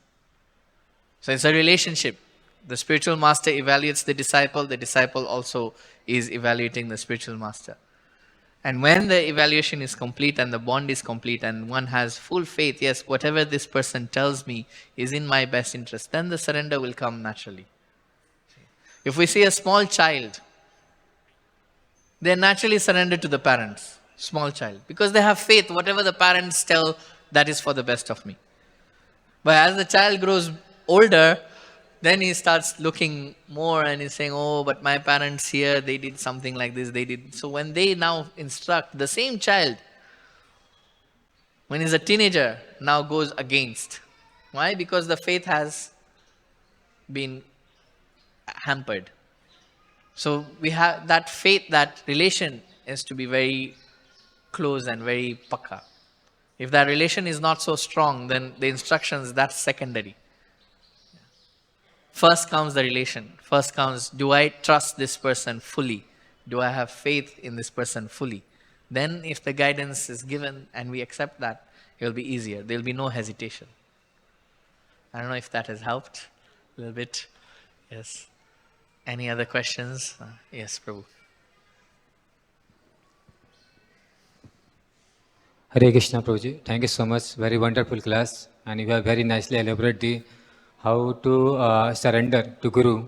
So it's a relationship. The spiritual master evaluates the disciple also is evaluating the spiritual master. And when the evaluation is complete and the bond is complete and one has full faith, yes, whatever this person tells me is in my best interest, then the surrender will come naturally. If we see a small child, they naturally surrender to the parents, small child, because they have faith, whatever the parents tell, that is for the best of me. But as the child grows older, then he starts looking more and he's saying, oh, but my parents here, they did something like this, they did. So when they now instruct, the same child, when he's a teenager, now goes against. Why? Because the faith has been hampered. So we have that faith, that relation is to be very close and very pakka. If that relation is not so strong, then the instructions, that's secondary. First comes the relation. First comes, do I trust this person fully? Do I have faith in this person fully? Then if the guidance is given and we accept that, it will be easier. There will be no hesitation. I don't know if that has helped a little bit. Yes. Any other questions? Yes, Prabhu. Hare Krishna, Prabhuji. Thank you so much. Very wonderful class. And you have very nicely elaborated the how to surrender to Guru.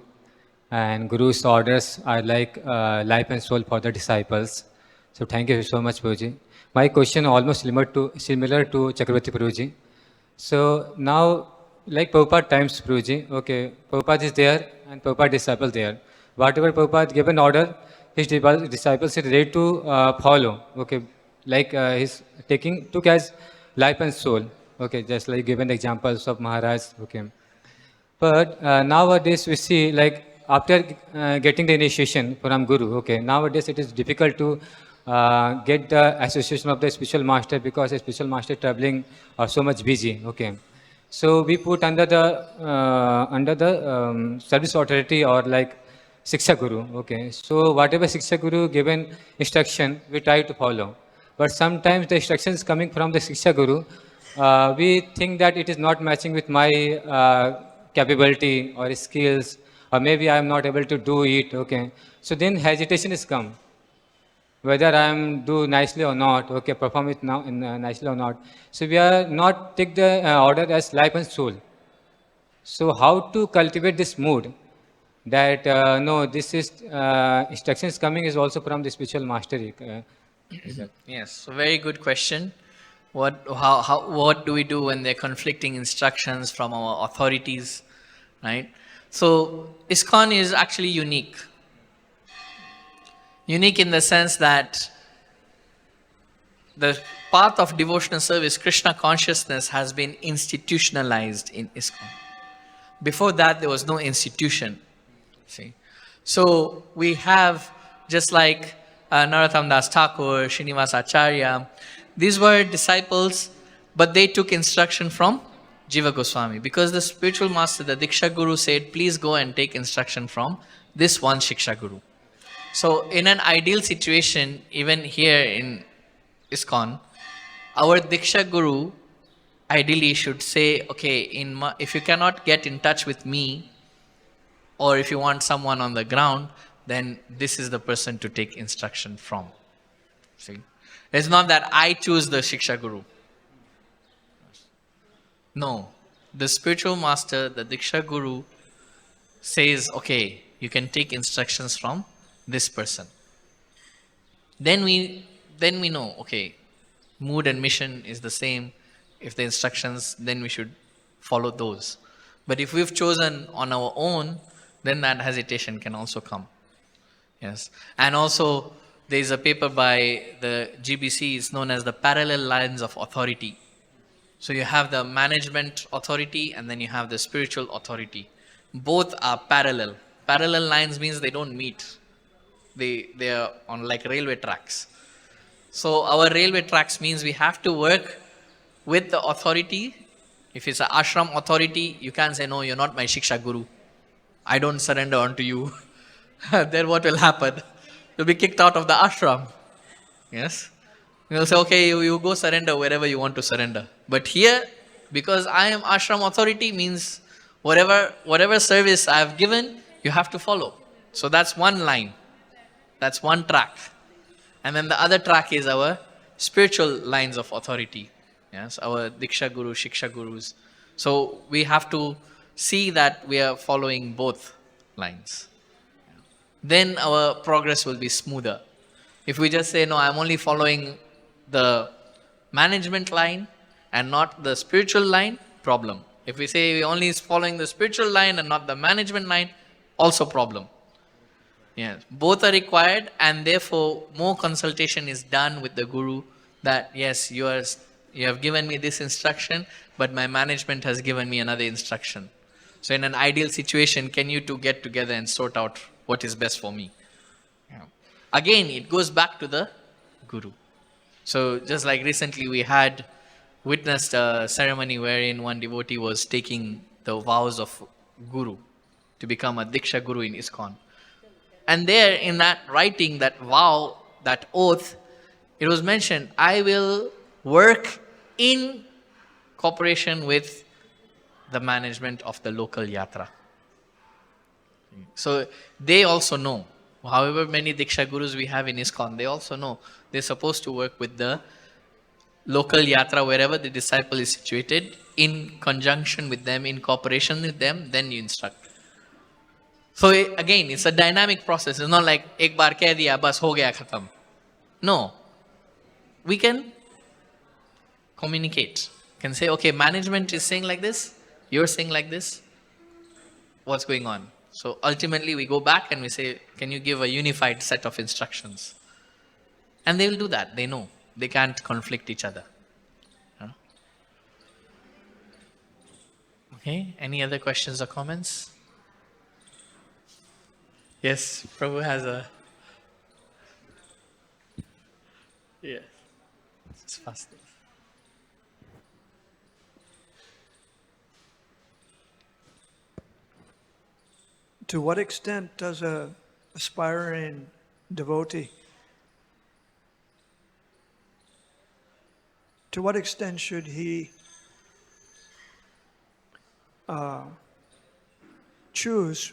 And Guru's orders are like life and soul for the disciples. So thank you so much, Prabhuji. My question almost similar to Chakravarti Prabhuji. So now, like Prabhupada times, Prabhuji, okay, Prabhupada is there and Prabhupada disciple there. Whatever Prabhupada given order, his disciples are ready to follow. Okay, like he's took as life and soul. Okay, just like given examples of Maharaj. Okay, but nowadays we see like after getting the initiation from Guru. Okay, nowadays it is difficult to get the association of the spiritual master because the spiritual master traveling are so much busy. Okay, so we put under the service authority or like Shiksha Guru. Okay, so whatever Shiksha Guru given instruction, we try to follow. But sometimes the instructions coming from the Shiksha Guru, we think that it is not matching with my capability or skills, or maybe I am not able to do it. Okay, so then hesitation is come. Whether I am do nicely or not, okay, perform it now nicely or not. So we are not take the order as life and soul. So how to cultivate this mood that no, this is instructions coming is also from the spiritual mastery. Yes, so very good question. What do we do when there are conflicting instructions from our authorities, right? So ISKCON is actually unique. Unique in the sense that the path of devotional service, Krishna consciousness, has been institutionalized in ISKCON. Before that, there was no institution. See, so we have just like Narottam Das Thakur, Srinivasa Acharya. These were disciples, but they took instruction from Jiva Goswami because the spiritual master, the Diksha Guru, said, please go and take instruction from this one Shiksha Guru. So in an ideal situation, even here in ISKCON, our Diksha Guru ideally should say, okay, if you cannot get in touch with me, or if you want someone on the ground, then this is the person to take instruction from. See? It's not that I choose the Shiksha Guru. No. The spiritual master, the Diksha Guru, says, okay, you can take instructions from this person. Then we know, okay, mood and mission is the same. If the instructions, then we should follow those. But if we've chosen on our own, then that hesitation can also come. Yes. And also, there is a paper by the GBC, it's known as the parallel lines of authority. So you have the management authority and then you have the spiritual authority. Both are parallel. Parallel lines means they don't meet. They are on like railway tracks. So our railway tracks means we have to work with the authority. If it's an ashram authority, you can't say, no, you're not my Shiksha Guru. I don't surrender unto you. Then what will happen? You'll be kicked out of the ashram. Yes? You'll say, okay, you go surrender wherever you want to surrender. But here, because I am ashram authority, means Whatever service I have given, you have to follow. So that's one line. That's one track. And then the other track is our spiritual lines of authority. Yes, our Diksha Guru, Shiksha Gurus. So we have to see that we are following both lines. Then our progress will be smoother. If we just say, no, I'm only following the management line and not the spiritual line, problem. If we say we only is following the spiritual line and not the management line, also problem. Yes, both are required, and therefore more consultation is done with the guru that yes, you have given me this instruction, but my management has given me another instruction. So in an ideal situation, can you two get together and sort out what is best for me? Yeah. Again, it goes back to the guru. So just like recently we had witnessed a ceremony wherein one devotee was taking the vows of guru to become a Diksha Guru in ISKCON. And there in that writing, that vow, that oath, it was mentioned, I will work in cooperation with the management of the local yatra. So they also know, however many Diksha Gurus we have in ISKCON, they also know they're supposed to work with the local yatra wherever the disciple is situated, in conjunction with them, in cooperation with them, then you instruct. So again, it's a dynamic process. It's not like ek baar keh diya, bas ho gaya khatam. No. We can communicate. Can say, okay, management is saying like this, you're saying like this. What's going on? So ultimately we go back and we say, can you give a unified set of instructions? And they will do that. They know. They can't conflict each other. Huh? Okay, any other questions or comments? Yes, Prabhu has a... Yeah, it's faster. To what extent does a aspiring devotee, to what extent should he choose,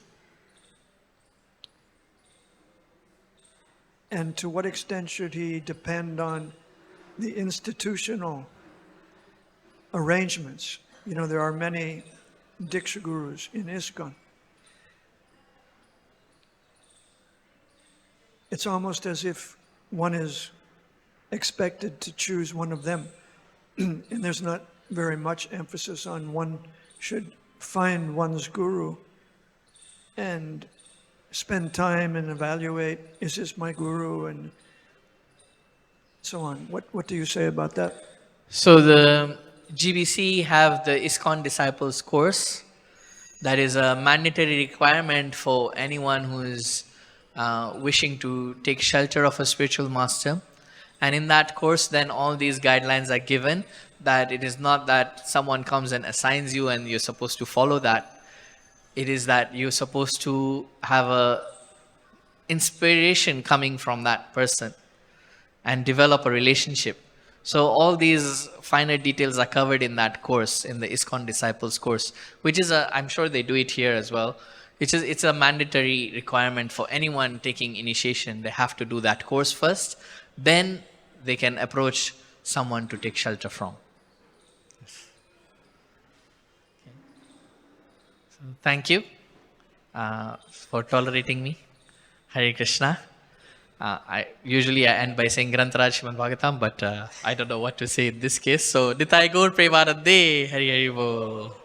and to what extent should he depend on the institutional arrangements? You know, there are many Diksha Gurus in ISKCON. It's almost as if one is expected to choose one of them. And there's not very much emphasis on one should find one's guru and spend time and evaluate, is this my guru, and so on. What do you say about that? So the GBC have the ISKCON Disciples course. That is a mandatory requirement for anyone who is wishing to take shelter of a spiritual master. And in that course, then all these guidelines are given, that it is not that someone comes and assigns you and you're supposed to follow that. It is that you're supposed to have a inspiration coming from that person and develop a relationship. So all these finer details are covered in that course, in the ISKCON Disciples course, which is I'm sure they do it here as well. It's a mandatory requirement for anyone taking initiation. They have to do that course first, then they can approach someone to take shelter from. So thank you for tolerating me. Hare Krishna. I end by saying Grantaraj Srimad Bhagavatam, but I don't know what to say in this case. So Nitai Gaur Premanande, Hari Hari Bol.